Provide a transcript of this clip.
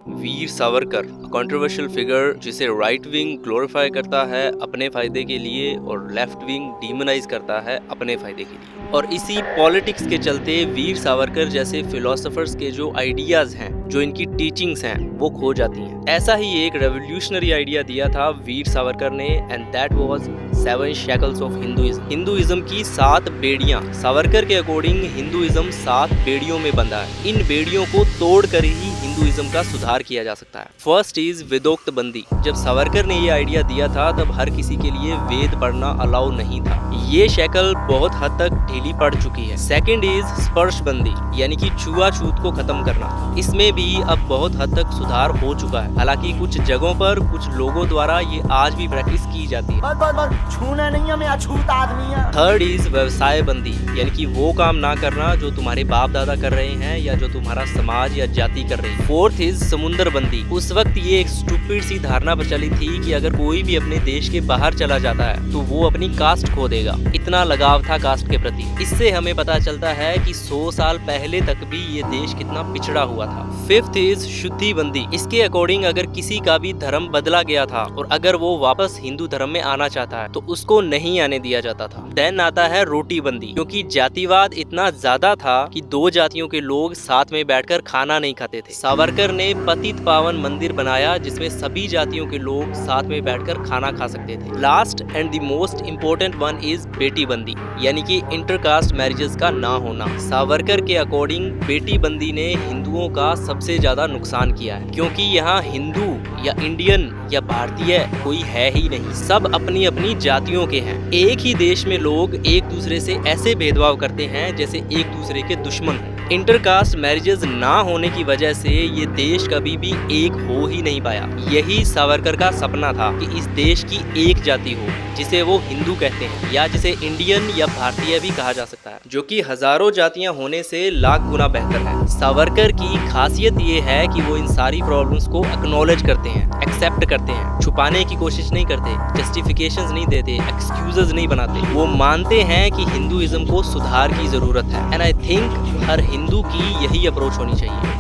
Veer Savarkar controversial figure जिसे right wing glorify करता है अपने फायदे के लिए और लेफ्ट विंग डीमोनाइज करता है अपने फायदे के लिए। और इसी पॉलिटिक्स के चलते वीर सावरकर जैसे फिलोसोफर्स के जो आइडियाज हैं, जो इनकी टीचिंग्स हैं, वो खो जाती हैं। ऐसा ही एक रेवोल्यूशनरी आइडिया दिया था वीर सावरकर ने, and that was 7 shackles of Hinduism. Hinduism की 7 बेड़ियां। सावरकर के अकॉर्डिंग हिंदुइज्म 7 बेड़ियों में बंधा है। इन बेड़ियों को तोड़कर ही हिंदुइज्म का सुधार किया जा सकता है। फर्स्ट इज वेदोक्त बंदी। जब सावरकर ने ये आइडिया दिया था तब हर किसी के लिए वेद पढ़ना अलाउ नहीं था। ये शैकल बहुत हद तक ढीली पड़ चुकी है। सेकंड इज स्पर्श बंदी, यानी कि छुआछूत को खत्म करना। इसमें भी अब बहुत हद तक सुधार हो चुका है। हालांकि कुछ जगहों पर कुछ लोगों द्वारा ये आज भी प्रैक्टिस की जाती है। बस छूना नहीं है, मैं अछूत आदमी है। थर्ड इज व्यवसाय बंदी, यानी कि वो काम ना करना जो तुम्हारे बाप दादा कर रहे हैं या जो तुम्हारा समाज या जाति कर रही है। फोर्थ इज समुंदर बंदी। उस वक्त ये एक स्टूपिड सी धारणा प्रचलित थी कि अगर कोई भी अपने देश के बाहर चला जाता है तो वो अपनी कास्ट खो देगा। इतना लगाव था कास्ट के प्रति। इससे हमें पता चलता है कि 100 साल पहले तक भी ये देश कितना पिछड़ा हुआ था। फिफ्थ इज शुद्धि बंदी। इसके अकॉर्डिंग अगर किसी का भी धर्म बदला गया था और अगर वो वापस हिंदू धर्म में आना चाहता है तो उसको नहीं आने दिया जाता था। देन आता है रोटी बंदी, क्योंकि जातिवाद इतना ज्यादा था कि 2 जातियों के लोग साथ में बैठकर खाना नहीं खाते थे। सावरकर ने पतित पावन मंदिर बनाया जिसमें सभी जातियों के लोग साथ में बैठकर खाना खा सकते थे। Last and the most important one is बेटी बंदी, यानी कि इंटरकास्ट मैरिजेस का ना होना। सावरकर के अकॉर्डिंग बेटी बंदी ने हिंदुओं का सबसे ज्यादा नुकसान किया है, क्योंकि यहाँ हिंदू या इंडियन या भारतीय कोई है ही नहीं। सब अपनी अपनी जातियों के हैं। एक ही देश में लोग एक दूसरे से ऐसे भेदभाव करते हैं जैसे एक दूसरे के दुश्मन हो। इंटरकास्ट मैरिजेस ना होने की वजह से ये देश कभी भी एक हो ही नहीं पाया। यही सावरकर का सपना था कि इस देश की एक जाति हो जिसे वो हिंदू कहते हैं, या जिसे इंडियन या भारतीय भी कहा जा सकता है, जो कि हजारों जातियां होने से लाख गुना बेहतर है। सावरकर की खासियत ये है कि वो इन सारी प्रॉब्लम्स को एक्नॉलेज करते हैं, एक्सेप्ट करते हैं, छुपाने की कोशिश नहीं करते, जस्टिफिकेशंस नहीं देते, एक्सक्यूजेस नहीं बनाते। वो मानते हैं कि हिंदुइज्म को सुधार की जरूरत है, एंड आई थिंक हर हिंदू की यही अप्रोच होनी चाहिए।